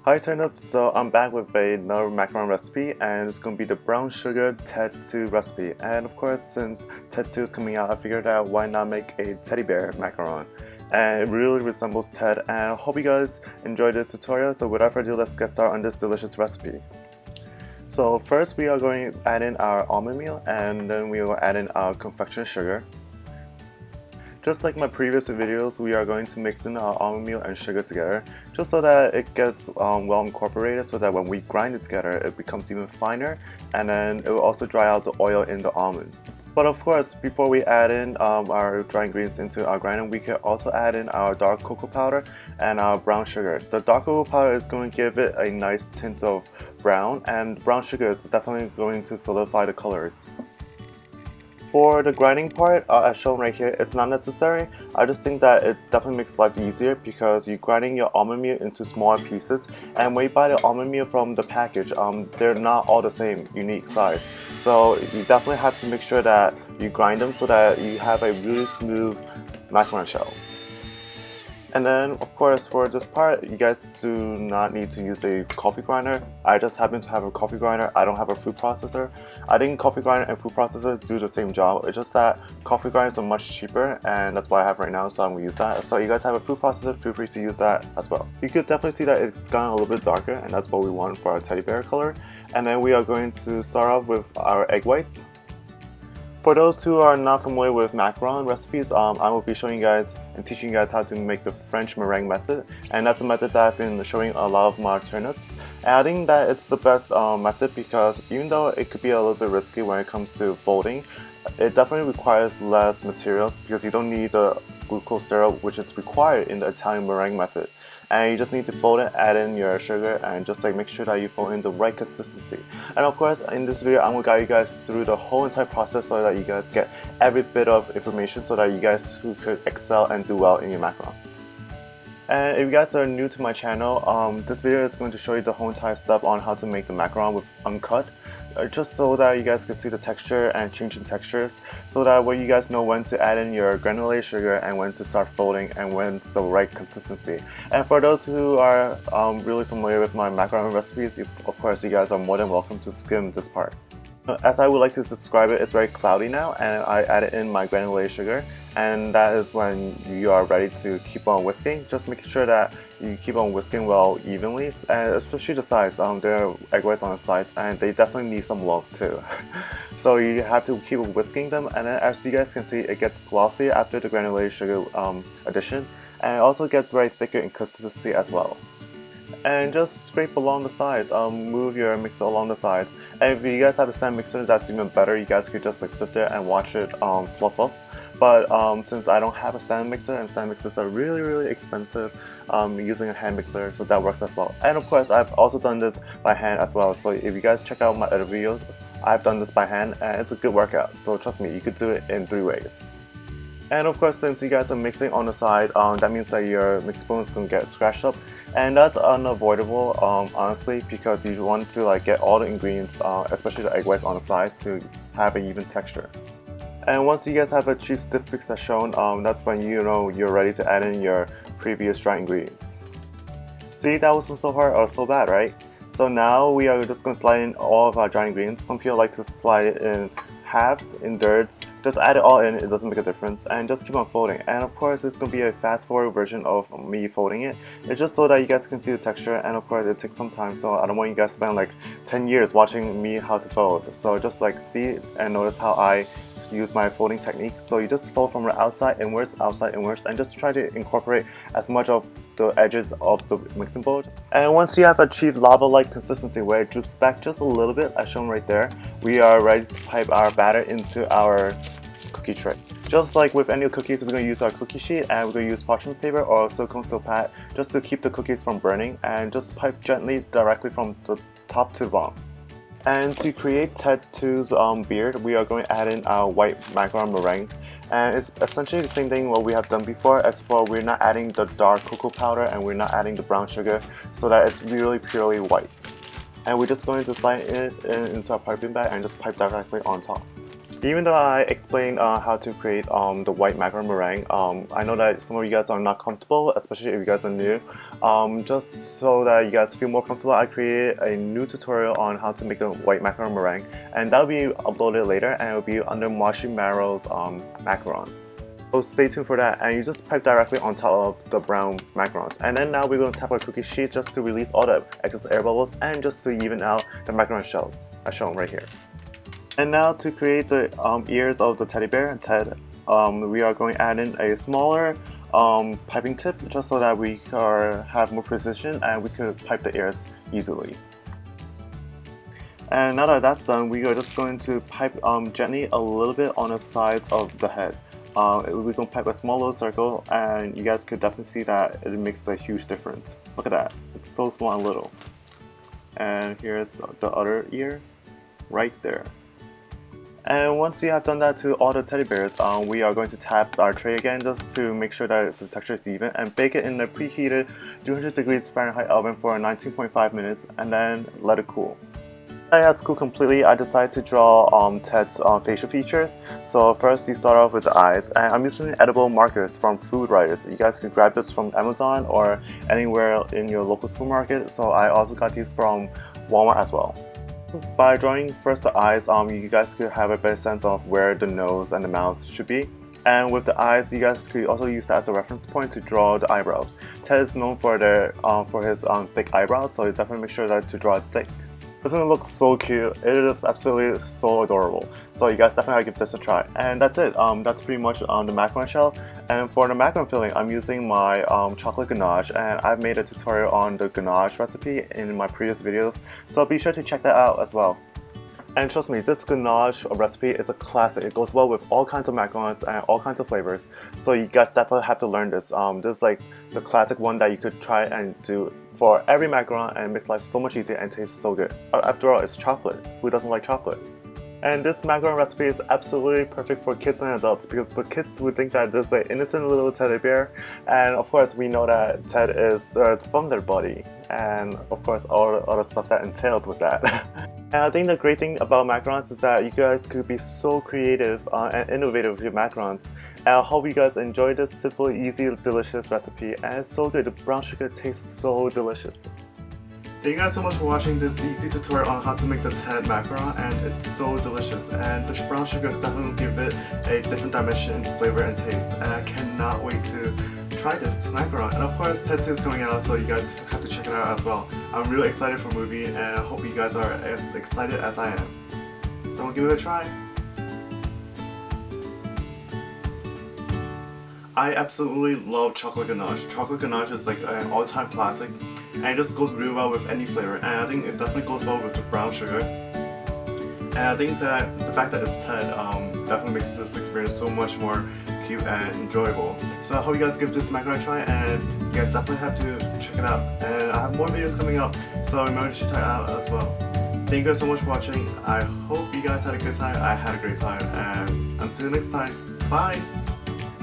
Hi turnips, so I'm back with another macaron recipe and it's going to be the brown sugar Ted 2 recipe. And of course, since Ted 2 is coming out, I figured out why not make a teddy bear macaron. And it really resembles Ted, and I hope you guys enjoyed this tutorial. So without further ado, let's get started on this delicious recipe. So first we are going to add in our almond meal, and then we will add in our confectioner sugar. Just like my previous videos, we are going to mix in our almond meal and sugar together, just so that it gets well incorporated, so that when we grind it together, it becomes even finer, and then it will also dry out the oil in the almond. But of course, before we add in our dry ingredients into our grinder, we can also add in our dark cocoa powder and our brown sugar. The dark cocoa powder is going to give it a nice tint of brown, and brown sugar is definitely going to solidify the colors. For the grinding part, as shown right here, it's not necessary. I just think that it definitely makes life easier because you're grinding your almond meal into smaller pieces, and when you buy the almond meal from the package, they're not all the same unique size. So you definitely have to make sure that you grind them so that you have a really smooth macaron shell. And then, of course, for this part, you guys do not need to use a coffee grinder. I just happen to have a coffee grinder. I don't have a food processor. I think coffee grinder and food processor do the same job. It's just that coffee grinders are much cheaper, and that's what I have right now, so I'm going to use that. So you guys have a food processor, feel free to use that as well. You could definitely see that it's gotten a little bit darker, and that's what we want for our teddy bear color. And then we are going to start off with our egg whites. For those who are not familiar with macaron recipes, I will be showing you guys and teaching you guys how to make the French meringue method, and that's a method that I've been showing a lot of my turnips. And I think that it's the best method because even though it could be a little bit risky when it comes to folding, it definitely requires less materials because you don't need the glucose syrup, which is required in the Italian meringue method. And you just need to fold it, add in your sugar, and just like make sure that you fold in the right consistency. And of course, in this video, I'm gonna guide you guys through the whole entire process so that you guys get every bit of information so that you guys who could excel and do well in your macarons. And if you guys are new to my channel, this video is going to show you the whole entire step on how to make the macaron with uncut. Just so that you guys can see the texture and change in textures, so that way you guys know when to add in your granulated sugar and when to start folding and when it's the right consistency. And for those who are really familiar with my macaron recipes, of course you guys are more than welcome to skim this part. As I would like to describe it, it's very cloudy now, and I added in my granulated sugar, and that is when you are ready to keep on whisking. Just making sure that you keep on whisking well evenly, and especially the sides. There are egg whites on the sides, and they definitely need some love too. So you have to keep whisking them, and then as you guys can see, it gets glossy after the granulated sugar addition, and it also gets very thicker in consistency as well. And just scrape along the sides, move your mixer along the sides. And if you guys have a stand mixer, that's even better. You guys could just like sit there and watch it fluff up. But since I don't have a stand mixer, and stand mixers are really expensive, using a hand mixer, so that works as well. And of course, I've also done this by hand as well. So if you guys check out my other videos, I've done this by hand, and it's a good workout. So trust me, you could do it in 3 ways. And of course, since you guys are mixing on the side, that means that your mixing spoon is going to get scratched up, and that's unavoidable, honestly, because you want to like get all the ingredients, especially the egg whites on the sides, to have an even texture. And once you guys have achieved stiff mix as shown, that's when you know you're ready to add in your previous dry ingredients. See, that wasn't so hard or so bad, right? So now we are just going to slide in all of our dry ingredients. Some people like to slide it in halves, in thirds. Just add it all in, it doesn't make a difference, and just keep on folding. And of course, it's going to be a fast forward version of me folding it. It's just so that you guys can see the texture, and of course it takes some time, so I don't want you guys to spend like 10 years watching me how to fold. So just like see and notice how I use my folding technique. So you just fold from the outside inwards, and just try to incorporate as much of the edges of the mixing bowl. And once you have achieved lava-like consistency where it droops back just a little bit, as shown right there, we are ready to pipe our batter into our cookie tray. Just like with any cookies, we're going to use our cookie sheet, and we're going to use parchment paper or silicone silk pad just to keep the cookies from burning, and just pipe gently directly from the top to the bottom. And to create Ted 2's beard, we are going to add in our white macaron meringue. And it's essentially the same thing what we have done before, as for we're not adding the dark cocoa powder and we're not adding the brown sugar, so that it's really purely white. And we're just going to slide it into our piping bag and just pipe directly on top. Even though I explained how to create the white macaron meringue, I know that some of you guys are not comfortable, especially if you guys are new. Just so that you guys feel more comfortable, I created a new tutorial on how to make the white macaron meringue, and that'll be uploaded later, and it'll be under Marshmallows macaron. So stay tuned for that, and you just pipe directly on top of the brown macarons. And then now we're going to tap our cookie sheet just to release all the excess air bubbles and just to even out the macaron shells, as shown right here. And now to create the ears of the teddy bear, Ted, we are going to add in a smaller piping tip just so that we have more precision and we could pipe the ears easily. And now that that's done, we are just going to pipe gently a little bit on the sides of the head. We're going to pipe a small little circle, and you guys could definitely see that it makes a huge difference. Look at that, it's so small and little. And here's the other ear, right there. And once you have done that to all the teddy bears, we are going to tap our tray again just to make sure that the texture is even, and bake it in a preheated 300 degrees Fahrenheit oven for 19.5 minutes and then let it cool. After it has cooled completely, I decided to draw Ted's facial features. So first you start off with the eyes, and I'm using edible markers from Food Writers. You guys can grab this from Amazon or anywhere in your local supermarket. So I also got these from Walmart as well. By drawing first the eyes, you guys could have a better sense of where the nose and the mouth should be. And with the eyes, you guys could also use that as a reference point to draw the eyebrows. Ted is known for his thick eyebrows, so you definitely make sure that to draw it thick. Doesn't it look so cute? It is absolutely so adorable. So you guys definitely give this a try. And that's it. That's pretty much the macaron shell. And for the macaron filling, I'm using my chocolate ganache, and I've made a tutorial on the ganache recipe in my previous videos. So be sure to check that out as well. And trust me, this ganache recipe is a classic. It goes well with all kinds of macarons and all kinds of flavors. So you guys definitely have to learn this. This is like the classic one that you could try and do for every macaron, and it makes life so much easier and tastes so good. After all, it's chocolate. Who doesn't like chocolate? And this macaron recipe is absolutely perfect for kids and adults, because the kids would think that this is the innocent little teddy bear, and of course we know that Ted is from their body, and of course all the other stuff that entails with that. And I think the great thing about macarons is that you guys could be so creative and innovative with your macarons. And I hope you guys enjoy this simple, easy, delicious recipe, and it's so good. The brown sugar tastes so delicious. Thank you guys so much for watching this easy tutorial on how to make the Ted macaron, and it's so delicious, and the brown sugars definitely give it a different dimension in flavor and taste, and I cannot wait to try this macaron. And of course Ted 2 is coming out, so you guys have to check it out as well. I'm really excited for the movie, and I hope you guys are as excited as I am. So give it a try. I absolutely love chocolate ganache. Chocolate ganache is like an all-time classic, and it just goes really well with any flavor, and I think it definitely goes well with the brown sugar. And I think that the fact that it's Ted definitely makes this experience so much more cute and enjoyable. So I hope you guys give this macaron a try, and you guys definitely have to check it out. And I have more videos coming up, so remember to check it out as well. Thank you guys so much for watching. I hope you guys had a good time. I had a great time, and until next time, bye!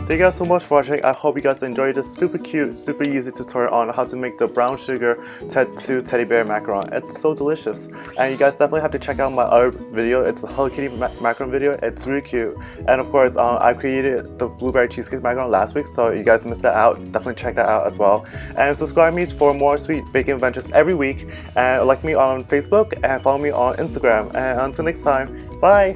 Thank you guys so much for watching. I hope you guys enjoyed this super cute, super easy tutorial on how to make the brown sugar Ted 2 teddy bear macaron. It's so delicious, and you guys definitely have to check out my other video. It's a Hello Kitty macaron video. It's really cute, and of course I created the blueberry cheesecake macaron last week, so you guys missed that out. Definitely check that out as well, and subscribe me for more sweet baking adventures every week, and like me on Facebook and follow me on Instagram. And until next time, bye!